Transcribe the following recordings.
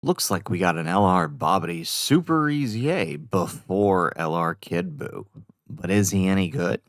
Looks like we got an LR Babidi Super EZA before LR Kid Buu. But is he any good?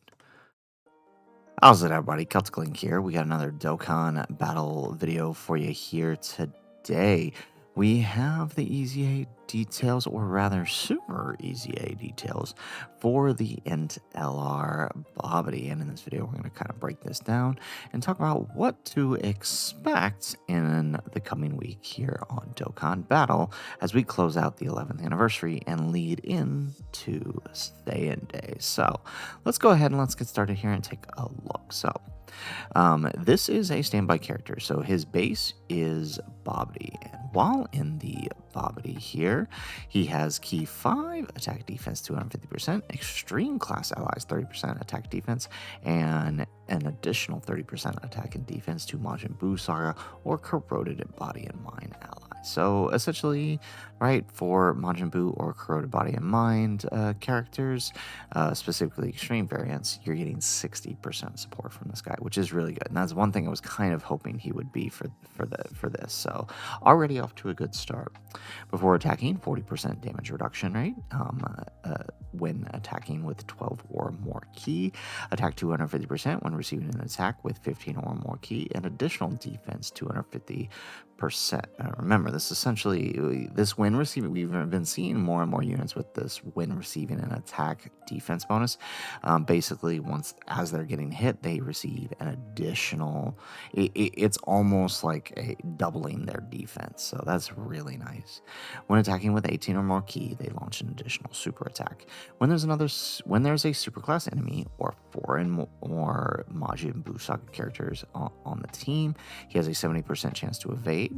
How's it, everybody? Celtic Link here. We got another Dokkan Battle video for you here today. We have the EZA details, or rather Super EZA details, for the INT LR Babidi. And in this video, we're going to kind of break this down and talk about what to expect in the coming week here on Dokkan Battle as we close out the 11th anniversary and lead into Stay-In Day. So let's go ahead and let's get started here and take a look. So this is a standby character, so his base is Babidi, and while in the Babidi here, he has Key 5, Attack Defense 250%, Extreme Class Allies 30% Attack Defense, and an additional 30% Attack and Defense to Majin Buu Saga or Corroded Body and Mind allies. So essentially, right, for Majin Buu or Corroded Body and Mind characters, specifically extreme variants, you're getting 60% support from this guy, which is really good. And that's one thing I was kind of hoping he would be for this. So already off to a good start. Before attacking, 40% damage reduction rate when attacking with 12 or more ki. Attack 250% when receiving an attack with 15 or more ki, and additional defense 250%. Remember, this essentially, this when receiving, we've been seeing more and more units with this when receiving an attack defense bonus. Basically, as they're getting hit, they receive an additional, it's almost like a doubling their defense. So that's really nice. When attacking with 18 or more ki, they launch an additional super attack. When there's a superclass enemy or 4 and more Majin Buu Saga characters on the team, he has a 70% chance to evade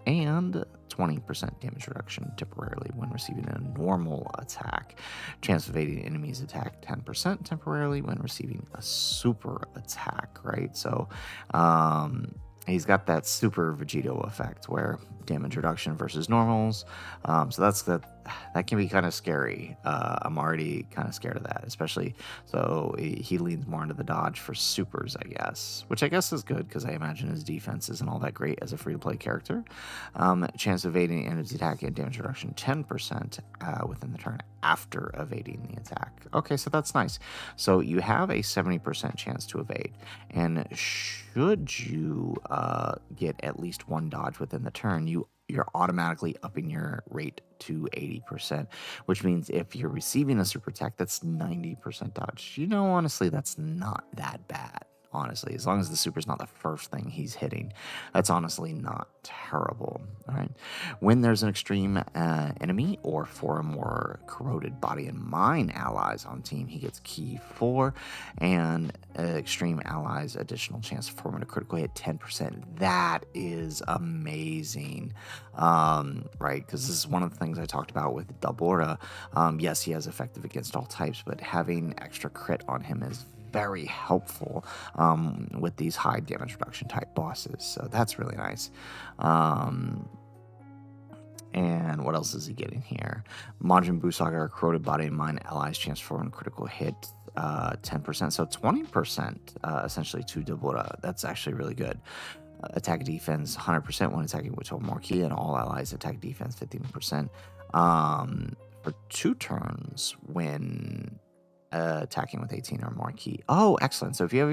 and 20% damage reduction temporarily when receiving a normal attack. Chance of evading enemies attack 10% temporarily when receiving a super attack, right? So he's got that Super Vegeta effect where damage reduction versus normals. So that can be kind of scary. I'm already kind of scared of that, especially so he leans more into the dodge for supers, I guess, which I guess is good because I imagine his defense isn't all that great as a free-to-play character. Chance of evading enemy's attack and damage reduction 10% within the turn after evading the attack. Okay, so that's nice. So you have a 70% chance to evade, and should you get at least one dodge within the turn, you're automatically upping your rate to 80%, which means if you're receiving a super attack that's 90% dodge, honestly, that's not that bad. Honestly, as long as the super's not the first thing he's hitting, that's honestly not terrible. All right. When there's an extreme enemy or 4 or more Corroded Body and Mind allies on team, he gets Key 4 and extreme allies additional chance to perform a critical hit 10%. That is amazing, right? Because this is one of the things I talked about with Dabura. Yes, he has effective against all types, but having extra crit on him is very helpful with these high damage reduction type bosses. So that's really nice. And what else is he getting here? Majin Buu Saga or Corroded Body and Mind allies chance for a critical hit 10%. So 20% essentially to Dabura. That's actually really good. Attack defense 100% when attacking with 12 more ki, and all allies attack defense 15%. For 2 turns when attacking with 18 or more ki. Oh, excellent. So if you have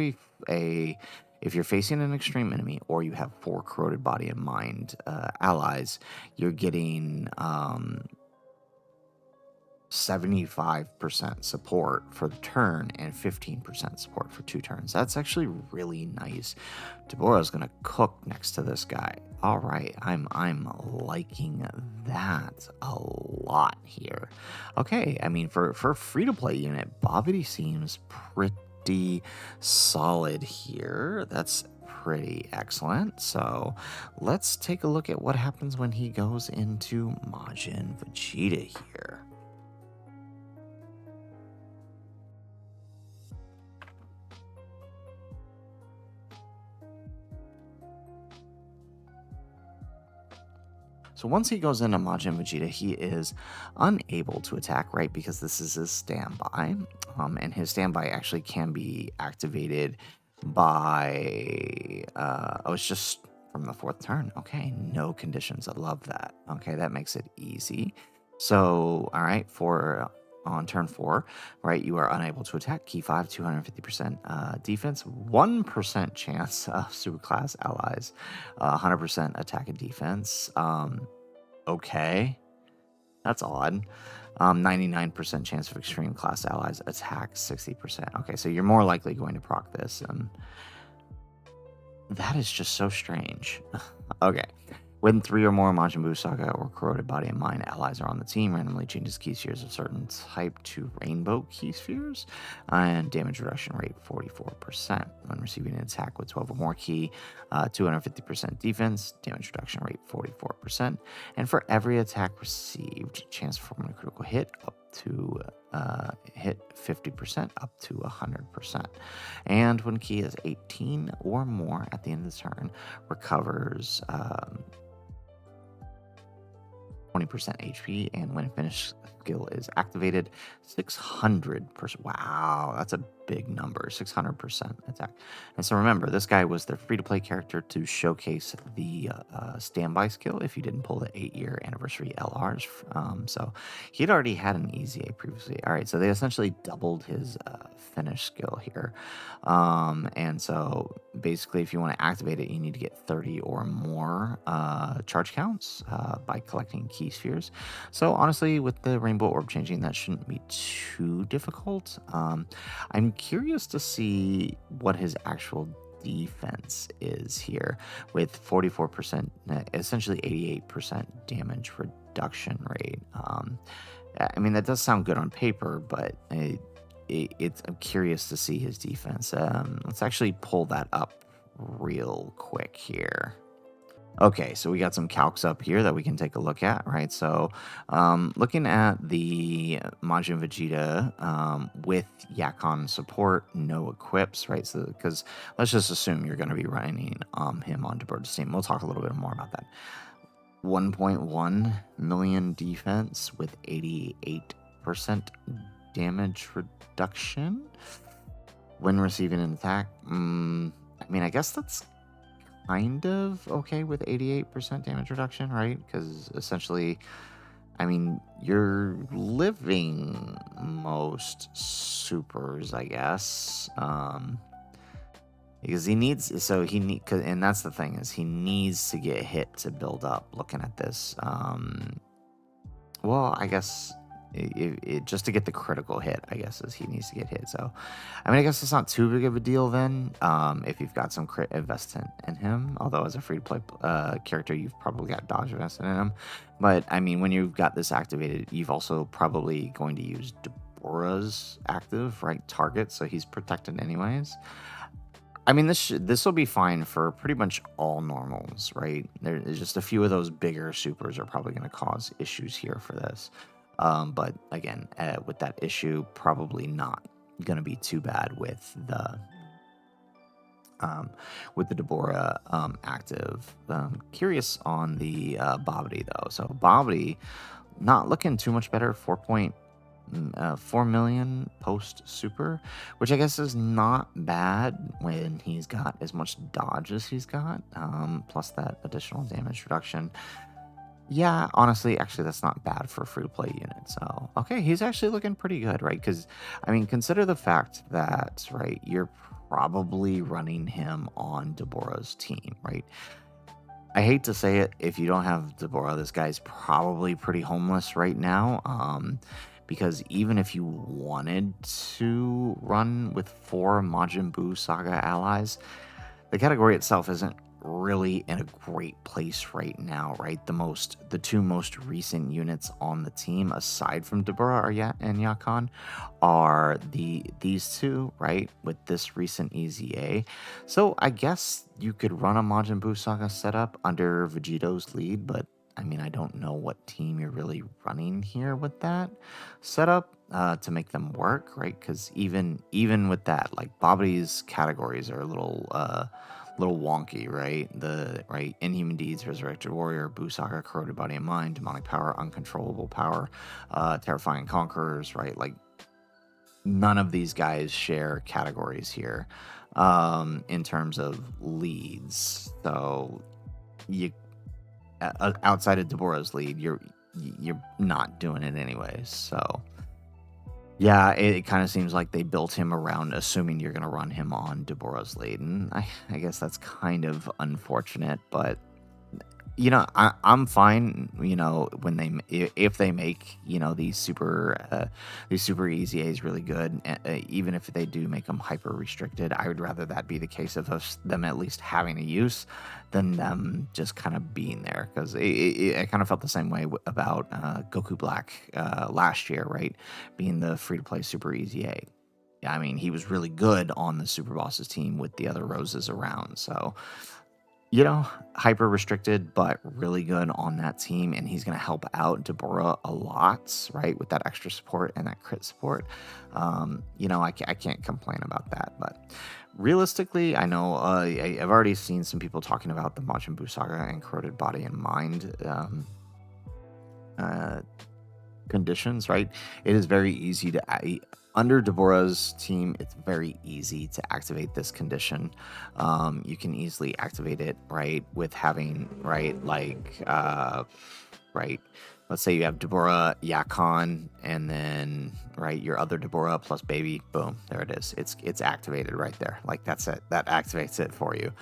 if you're facing an extreme enemy or you have 4 Corroded Body and Mind allies, you're getting 75% support for the turn and 15% support for 2 turns. That's actually really nice. Dabura's gonna cook next to this guy. All right, I'm liking that a lot here. Okay, I mean for a free-to-play unit, Babidi seems pretty solid here. That's pretty excellent. So let's take a look at what happens when he goes into Majin Vegeta here. So once he goes into Majin Vegeta, he is unable to attack, right? Because this is his standby. And his standby actually can be activated by, it's just from the 4th turn. Okay, no conditions. I love that. Okay, that makes it easy. So, all right, on turn 4, right, you are unable to attack. Key 5, 250% defense, 1% chance of superclass allies, 100% attack and defense. Okay, that's odd. 99% chance of extreme class allies attack, 60%. Okay, so you're more likely going to proc this, and that is just so strange. Okay. When 3 or more Majin Buu Saga or Corroded Body and Mind allies are on the team, randomly changes key spheres of certain type to rainbow key spheres, and damage reduction rate 44%. When receiving an attack with 12 or more key, 250% defense, damage reduction rate 44%. And for every attack received, chance for a critical hit up to hit 50% up to 100%. And when key is 18 or more at the end of the turn, recovers 20% HP, and when finished skill is activated, 600%. Wow, that's a big number, 600% attack. And so remember, this guy was the free-to-play character to showcase the standby skill if you didn't pull the 8-year anniversary LRs. So he'd already had an EZA previously. All right, so they essentially doubled his finish skill here. And so basically, if you want to activate it, you need to get 30 or more charge counts by collecting key spheres. So honestly, with the rainbow orb changing, that shouldn't be too difficult. I'm curious to see what his actual defense is here with 44%, essentially 88% damage reduction rate. I mean, that does sound good on paper, but I'm curious to see his defense. Let's actually pull that up real quick here. Okay, so we got some calcs up here that we can take a look at, right? So looking at the Majin Vegeta with Yakon support, no equips, right? So because let's just assume you're going to be running him on Dabura's team. We'll talk a little bit more about that. 1.1 million defense with 88% damage reduction when receiving an attack. I mean, I guess that's kind of okay with 88% damage reduction, right? Because essentially, I mean, you're living most supers, I guess. Because and that's the thing, is he needs to get hit to build up. Looking at this, well, I guess just to get the critical hit, I guess, is he needs to get hit. So, I mean, I guess it's not too big of a deal then, if you've got some crit invested in him. Although as a free-to-play character, you've probably got dodge invested in him. But I mean, when you've got this activated, you've also probably going to use Dabura's active, right, target, so he's protected anyways. I mean, this will be fine for pretty much all normals, right? There's just a few of those bigger supers are probably going to cause issues here for this. But again, with that issue, probably not going to be too bad with the Dabura active. Curious on the Babidi though. So Babidi not looking too much better. 4 million post super, which I guess is not bad when he's got as much dodge as he's got, plus that additional damage reduction. Yeah, honestly, actually, that's not bad for a free-to-play unit. So, okay, he's actually looking pretty good, right? Because, I mean, consider the fact that, right, you're probably running him on Dabura's team, right? I hate to say it, if you don't have Dabura, this guy's probably pretty homeless right now. Because even if you wanted to run with 4 Majin Buu Saga allies, the category itself isn't really in a great place right now, right? The two most recent units on the team, aside from Dabura and Yakon, are these two, right? With this recent EZA. So I guess you could run a Majin Buu Saga setup under Vegeto's lead, but I mean, I don't know what team you're really running here with that setup to make them work, right? Because even with that, like Babidi's categories are a little wonky, right? Inhuman Deeds, Resurrected Warrior, Buu Saga, Corroded Body and Mind, Demonic Power, Uncontrollable Power, Terrifying Conquerors, right? Like none of these guys share categories here in terms of leads. So you outside of Deborah's lead, you're not doing it anyways. So yeah, it kind of seems like they built him around assuming you're going to run him on Deborah's lead, and I guess that's kind of unfortunate, but I'm fine. When if they make these super easy A's really good, even if they do make them hyper restricted, I would rather that be the case of them at least having a use than them just kind of being there. Because I kind of felt the same way about Goku Black last year, right? Being the free to play super easy A. Yeah, I mean, he was really good on the Super Bosses team with the other roses around, so hyper restricted, but really good on that team. And he's going to help out Deborah a lot, right? With that extra support and that crit support. I can't complain about that. But realistically, I know I've already seen some people talking about the Majin Buu saga and corroded body and mind conditions, right? It is very easy to under Deborah's team, it's very easy to activate this condition. You can easily activate it, right, with having, right, right, let's say you have Deborah, Yakon, and then, right, your other Deborah plus Baby, boom, there it is. It's activated right there. Like, that's it. That activates it for you.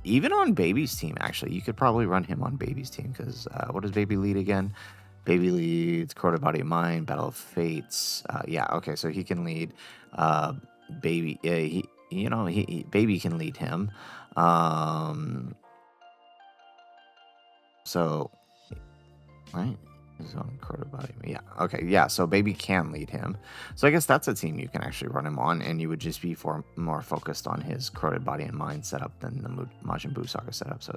Even on Baby's team, actually, you could probably run him on Baby's team, because what does Baby lead again? Baby leads Corroded Body of Mind, Battle of Fates. Yeah, okay, so he can lead Baby. Baby can lead him. So, right? His own Corroded Body. Yeah, okay, yeah, so Baby can lead him. So I guess that's a team you can actually run him on, and you would just be more focused on his Corroded Body and Mind setup than the Majin Buu saga setup. So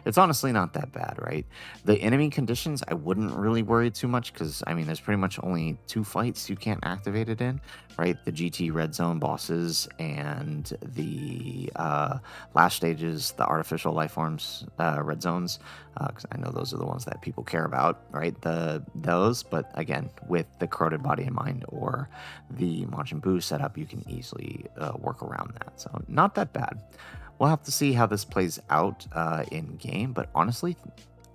it's honestly not that bad, right? The enemy conditions, I wouldn't really worry too much, because I mean, there's pretty much only 2 fights you can't activate it in, right? The GT Red Zone bosses and the last stages, the Artificial Life Forms Red Zones, because I know those are the ones that people care about, right? Those, but again, with the Corroded Body in Mind or the Majin Buu setup, you can easily work around that. So not that bad. We'll have to see how this plays out in game, but honestly,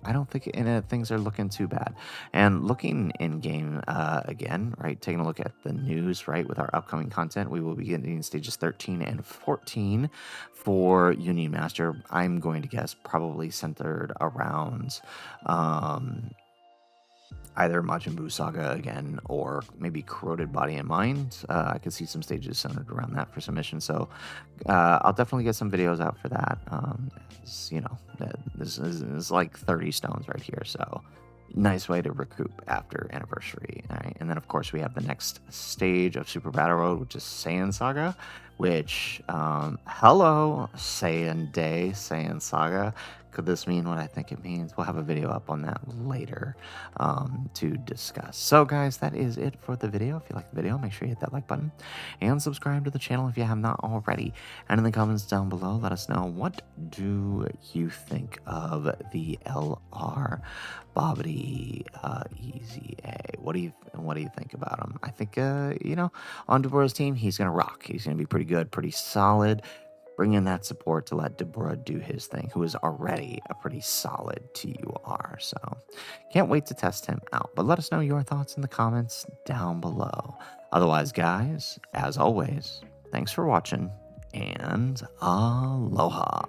I don't think things are looking too bad. And looking in game again, right? Taking a look at the news, right? With our upcoming content, we will be getting stages 13 and 14 for Union Master. I'm going to guess probably centered around either Majin Buu Saga again, or maybe Corroded Body and Mind. I could see some stages centered around that for some missions, so I'll definitely get some videos out for that. This is like 30 stones right here, so nice way to recoup after anniversary. All right, and then of course we have the next stage of Super Battle Road, which is Saiyan Saga, which hello Saiyan Day, Saiyan Saga. Could this mean what I think it means? We'll have a video up on that later to discuss. So guys, that is it for the video. If you like the video, make sure you hit that like button and subscribe to the channel if you have not already. And in the comments down below, let us know, what do you think of the LR Babidi EZA? What do you think about him? I think on Deborah's team, he's gonna rock. He's gonna be pretty good, pretty solid. Bring in that support to let Deborah do his thing, who is already a pretty solid TUR. So can't wait to test him out. But let us know your thoughts in the comments down below. Otherwise, guys, as always, thanks for watching, and aloha.